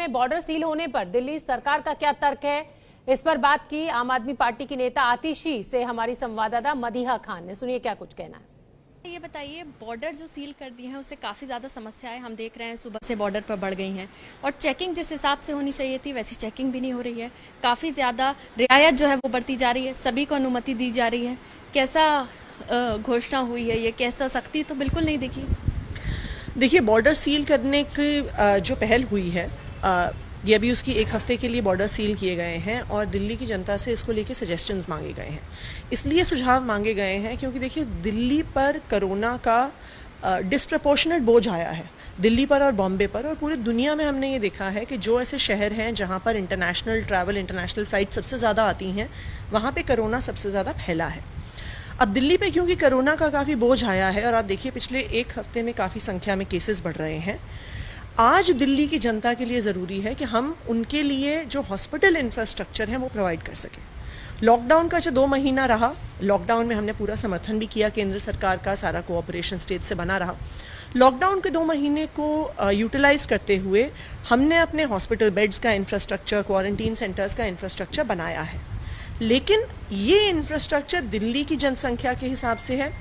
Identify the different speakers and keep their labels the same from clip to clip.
Speaker 1: में border seal होने पर दिल्ली सरकार का क्या तर्क है, इस पर बात की आम आदमी पार्टी की नेता आतिशी से हमारी संवाददाता मदीहा खान ने। सुनिए क्या कुछ कहना है।
Speaker 2: ये बताइए, बॉर्डर जो सील कर दिए हैं उससे काफी ज्यादा समस्याएं हम देख रहे हैं, सुबह से बॉर्डर पर बढ़ गई हैं और चेकिंग जिस हिसाब से होनी चाहिए थी वैसी चेकिंग भी नहीं हो रही है। काफी ज्यादा रियायत जो है वो बढ़ती जा रही है, सभी को अनुमति दी जा रही है। कैसा घोषणा हुई है ये, कैसा सख्ती तो बिल्कुल नहीं दिखी।
Speaker 3: देखिए, बॉर्डर सील करने की जो पहल हुई है, ये अभी उसकी एक हफ्ते के लिए बॉर्डर सील किए गए हैं और दिल्ली की जनता से इसको लेके सजेशंस मांगे गए हैं। इसलिए सुझाव मांगे गए हैं क्योंकि देखिए, दिल्ली पर कोरोना का डिस्प्रपोर्शनेट बोझ आया है, दिल्ली पर और बॉम्बे पर, और पूरी दुनिया में हमने ये देखा है कि जो ऐसे शहर हैं जहाँ पर इंटरनेशनल ट्रैवल, इंटरनेशनल फ्लाइट सबसे ज़्यादा आती हैं, वहाँ पे कोरोना सबसे ज़्यादा फैला है। अब दिल्ली पे क्योंकि कोरोना का काफ़ी बोझ आया है और आप देखिए पिछले एक हफ्ते में काफ़ी संख्या में केसेस बढ़ रहे हैं, आज दिल्ली की जनता के लिए ज़रूरी है कि हम उनके लिए जो हॉस्पिटल इंफ्रास्ट्रक्चर है वो प्रोवाइड कर सकें। लॉकडाउन का जो 2 महीना रहा, लॉकडाउन में हमने पूरा समर्थन भी किया केंद्र सरकार का, सारा कोऑपरेशन स्टेट से बना रहा। लॉकडाउन के 2 महीने को यूटिलाइज करते हुए हमने अपने हॉस्पिटल बेड्स का इंफ्रास्ट्रक्चर, क्वारंटीन सेंटर्स का इंफ्रास्ट्रक्चर बनाया है। लेकिन ये इंफ्रास्ट्रक्चर दिल्ली की जनसंख्या के हिसाब से है,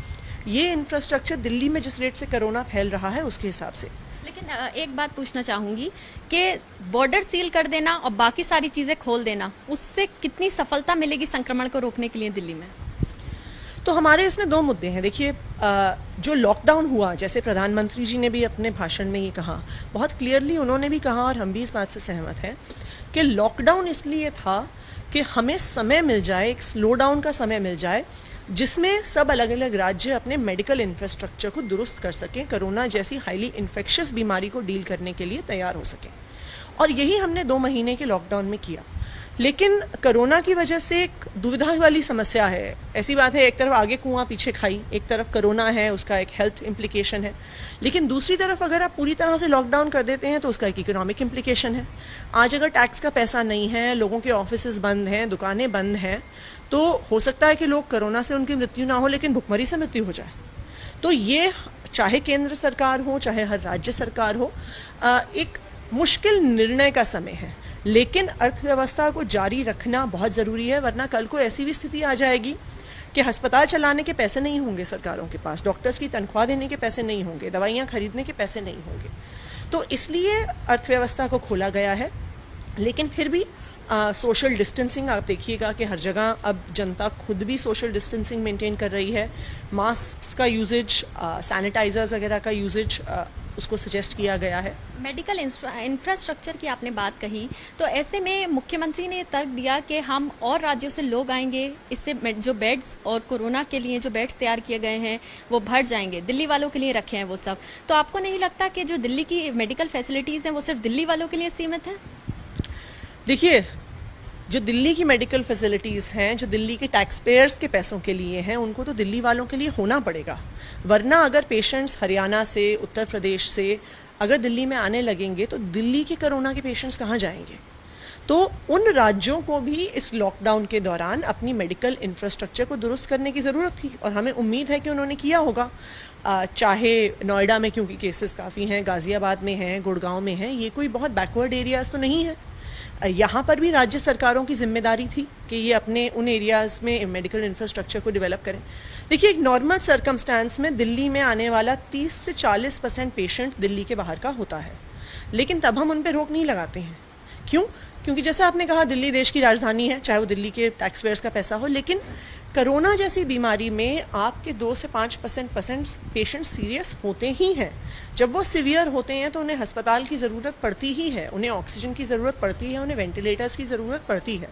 Speaker 3: ये इंफ्रास्ट्रक्चर दिल्ली में जिस रेट से कोरोना फैल रहा है उसके हिसाब से।
Speaker 2: लेकिन एक बात पूछना चाहूंगी कि बॉर्डर सील कर देना और बाकी सारी चीजें खोल देना, उससे कितनी सफलता मिलेगी संक्रमण को रोकने के लिए दिल्ली में?
Speaker 3: तो हमारे इसमें 2 मुद्दे हैं। देखिए, जो लॉकडाउन हुआ, जैसे प्रधानमंत्री जी ने भी अपने भाषण में ये कहा, बहुत क्लियरली उन्होंने भी कहा और हम भी इस बात से सहमत हैं कि लॉकडाउन इसलिए था कि हमें समय मिल जाए, एक स्लो डाउन का समय मिल जाए, जिसमें सब अलग अलग राज्य अपने मेडिकल इंफ्रास्ट्रक्चर को दुरुस्त कर सकें, कोरोना जैसी हाईली इन्फेक्शियस बीमारी को डील करने के लिए तैयार हो सकें। और यही हमने 2 महीने के लॉकडाउन में किया। लेकिन कोरोना की वजह से एक दुविधा वाली समस्या है। ऐसी बात है, एक तरफ आगे कुआं पीछे खाई, एक तरफ कोरोना है, उसका एक हेल्थ इम्प्लीकेशन है, लेकिन दूसरी तरफ अगर आप पूरी तरह से लॉकडाउन कर देते हैं तो उसका एक इकोनॉमिक इम्प्लीकेशन है। आज अगर टैक्स का पैसा नहीं है, लोगों के ऑफिस बंद हैं, दुकानें बंद हैं, तो हो सकता है कि लोग कोरोना से उनकी मृत्यु ना हो लेकिन भुखमरी से मृत्यु हो जाए। तो ये चाहे केंद्र सरकार हो, चाहे हर राज्य सरकार हो, एक मुश्किल निर्णय का समय है। लेकिन अर्थव्यवस्था को जारी रखना बहुत ज़रूरी है, वरना कल को ऐसी भी स्थिति आ जाएगी कि अस्पताल चलाने के पैसे नहीं होंगे सरकारों के पास, डॉक्टर्स की तनख्वाह देने के पैसे नहीं होंगे, दवाइयाँ खरीदने के पैसे नहीं होंगे। तो इसलिए अर्थव्यवस्था को खोला गया है। लेकिन फिर भी सोशल डिस्टेंसिंग आप देखिएगा कि हर जगह अब जनता खुद भी सोशल डिस्टेंसिंग मेंटेन कर रही है। मास्क का यूजेज, सैनिटाइजर्स वगैरह का यूजेज उसको सजेस्ट किया गया है।
Speaker 2: मेडिकल इंफ्रास्ट्रक्चर की आपने बात कही, तो ऐसे में मुख्यमंत्री ने तर्क दिया कि हम और राज्यों से लोग आएंगे, इससे जो बेड्स और कोरोना के लिए जो बेड्स तैयार किए गए हैं वो भर जाएंगे, दिल्ली वालों के लिए रखे हैं वो सब। तो आपको नहीं लगता कि जो दिल्ली की मेडिकल फैसिलिटीज हैं वो सिर्फ दिल्ली वालों के लिए सीमित है?
Speaker 3: देखिए, जो दिल्ली की मेडिकल फैसिलिटीज़ हैं, जो दिल्ली के टैक्स पेयर्स के पैसों के लिए हैं, उनको तो दिल्ली वालों के लिए होना पड़ेगा। वरना अगर पेशेंट्स हरियाणा से, उत्तर प्रदेश से अगर दिल्ली में आने लगेंगे तो दिल्ली के कोरोना के पेशेंट्स कहाँ जाएंगे? तो उन राज्यों को भी इस लॉकडाउन के दौरान अपनी मेडिकल इंफ्रास्ट्रक्चर को दुरुस्त करने की ज़रूरत थी और हमें उम्मीद है कि उन्होंने किया होगा। चाहे नोएडा में, क्योंकि केसेस काफ़ी हैं, गाज़ियाबाद में हैं, गुड़गांव में हैं, ये कोई बहुत बैकवर्ड एरियाज़ तो नहीं है। यहाँ पर भी राज्य सरकारों की जिम्मेदारी थी कि ये अपने उन एरियाज़ में मेडिकल इंफ्रास्ट्रक्चर को डेवलप करें। देखिए, एक नॉर्मल सर्कमस्टांस में दिल्ली में आने वाला 30 से 40% पेशेंट दिल्ली के बाहर का होता है, लेकिन तब हम उन पर रोक नहीं लगाते हैं। क्यों? क्योंकि जैसा आपने कहा, दिल्ली देश की राजधानी है, चाहे वो दिल्ली के टैक्स पेयर्स का पैसा हो, लेकिन कोरोना जैसी बीमारी में आपके 2 से 5% पेशेंट सीरियस होते ही हैं। जब वो सिवियर होते हैं तो उन्हें अस्पताल की ज़रूरत पड़ती ही है, उन्हें ऑक्सीजन की ज़रूरत पड़ती है, उन्हें वेंटिलेटर्स की ज़रूरत पड़ती है।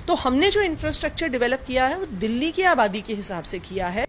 Speaker 3: तो हमने जो इंफ्रास्ट्रक्चर डेवलप किया है वो दिल्ली की आबादी के हिसाब से किया है।